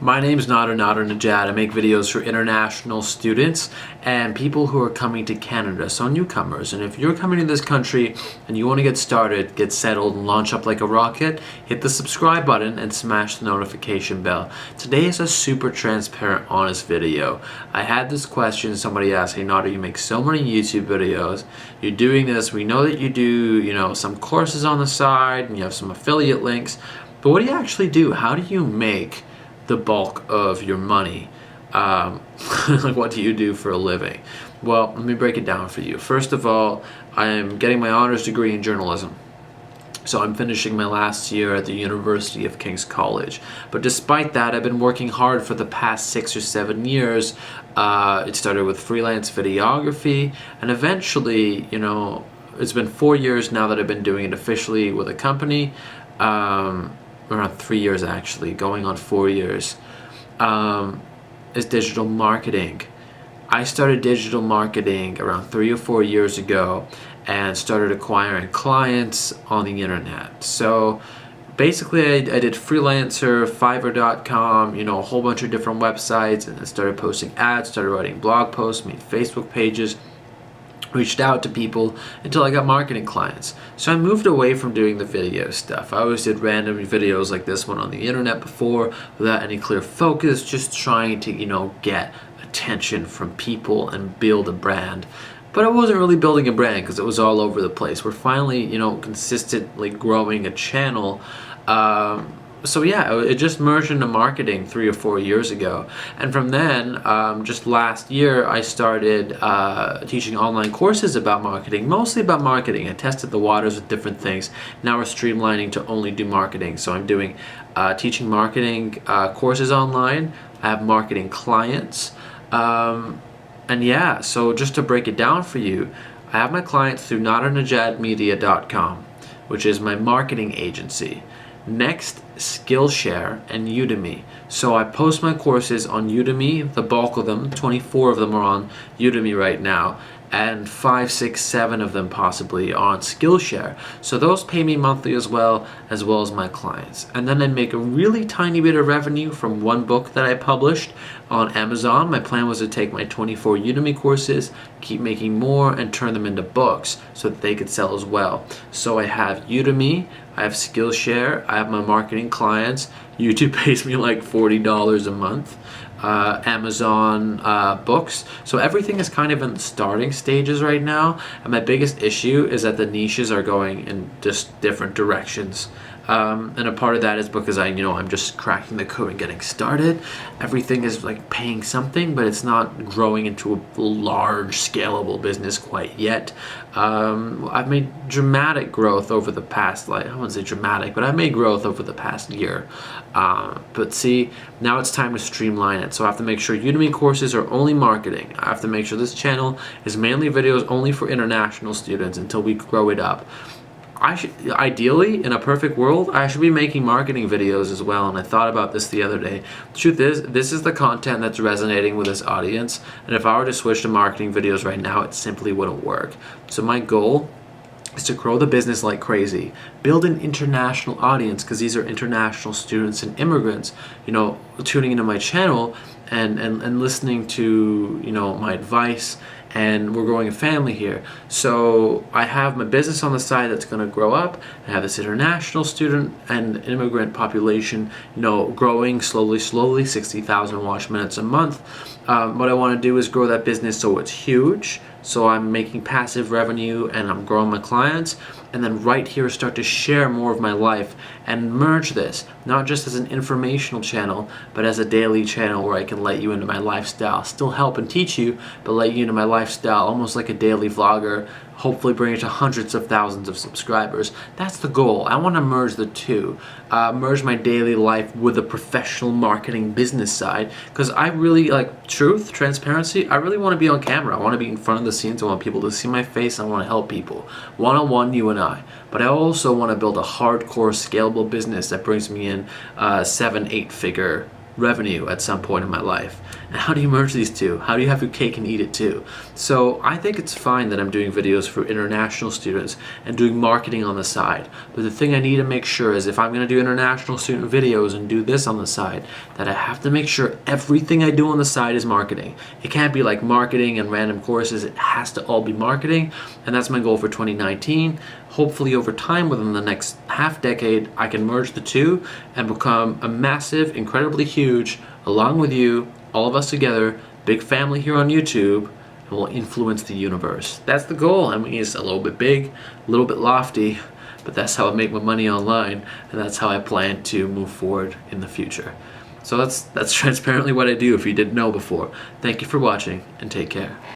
My name is Nadernejad. I make videos for international students and people who are coming to Canada, so newcomers. And if you're coming to this country and you want to get started, get settled, and launch up like a rocket, hit the subscribe button and smash the notification bell. Today is a super transparent, honest video. I had this question, somebody asked, hey Nader, you make so many YouTube videos, you're doing this, we know that you do, some courses on the side and you have some affiliate links, but what do you actually do? How do you make the bulk of your money? Like, what do you do for a living? Well, let me break it down for you. First of all, I'm getting my honors degree in journalism. So I'm finishing my last year at the University of King's College. But despite that, I've been working hard for the past 6 or 7 years. It started with freelance videography, and eventually, it's been 4 years now that I've been doing it officially with a company. Around 3 years actually, going on 4 years, is digital marketing. I started digital marketing around 3 or 4 years ago and started acquiring clients on the internet. So basically I did freelancer, fiverr.com, a whole bunch of different websites, and then started posting ads, started writing blog posts, made Facebook pages, reached out to people until I got marketing clients. So I moved away from doing the video stuff. I always did random videos like this one on the internet before without any clear focus, just trying to, get attention from people and build a brand. But I wasn't really building a brand because it was all over the place. We're finally, consistently growing a channel. So yeah, it just merged into marketing 3 or 4 years ago. And from then, just last year, I started teaching online courses about marketing, mostly about marketing. I tested the waters with different things. Now we're streamlining to only do marketing. So I'm doing teaching marketing courses online. I have marketing clients. And yeah, so just to break it down for you, I have my clients through nadernejadmedia.com, which is my marketing agency. Next, Skillshare and Udemy. So I post my courses on Udemy, the bulk of them, 24 of them are on Udemy right now, and 5, 6, 7 of them possibly on Skillshare. So those pay me monthly as well as my clients. And then I make a really tiny bit of revenue from one book that I published on Amazon. My plan was to take my 24 Udemy courses, keep making more, and turn them into books so that they could sell as well. So I have Udemy, I have Skillshare, I have my marketing clients. YouTube pays me like $40 a month. Amazon books. So everything is kind of in the starting stages right now, and my biggest issue is that the niches are going in just different directions. And a part of that is because I'm just cracking the code and getting started. Everything is like paying something, but it's not growing into a large scalable business quite yet. I've made dramatic growth over the past, I wouldn't say dramatic, but I've made growth over the past year. But see, now it's time to streamline it. So I have to make sure Udemy courses are only marketing. I have to make sure this channel is mainly videos only for international students until we grow it up. Ideally, in a perfect world, I should be making marketing videos as well, and I thought about this the other day. The truth is, this is the content that's resonating with this audience, and if I were to switch to marketing videos right now, it simply wouldn't work. So my goal is to grow the business like crazy, build an international audience, because these are international students and immigrants, tuning into my channel and listening to, my advice, and we're growing a family here. So I have my business on the side that's going to grow up. I have this international student and immigrant population, growing slowly, 60,000 watch minutes a month. What I want to do is grow that business so it's huge, so I'm making passive revenue and I'm growing my clients, and then right here start to share more of my life and merge this, not just as an informational channel, but as a daily channel where I can let you into my lifestyle, still help and teach you, but let you into my lifestyle, almost like a daily vlogger, hopefully bring it to hundreds of thousands of subscribers. That's the goal. I want to merge the two, merge my daily life with the professional marketing business side, because I really like truth, transparency. I really want to be on camera. I want to be in front of the scenes. I want people to see my face. I want to help people one-on-one, you and I. But I also want to build a hardcore scalable business that brings me in 7, 8 figure revenue at some point in my life. And how do you merge these two? How do you have your cake and eat it too? So I think it's fine that I'm doing videos for international students and doing marketing on the side. But the thing I need to make sure is if I'm going to do international student videos and do this on the side, that I have to make sure everything I do on the side is marketing. It can't be like marketing and random courses. It has to all be marketing. And that's my goal for 2019. Hopefully over time, within the next half decade, I can merge the two and become a massive, incredibly huge, along with you, all of us together, big family here on YouTube, and we'll influence the universe. That's the goal. I mean, it's a little bit big, a little bit lofty, but that's how I make my money online, and that's how I plan to move forward in the future. So that's transparently what I do if you didn't know before. Thank you for watching, and take care.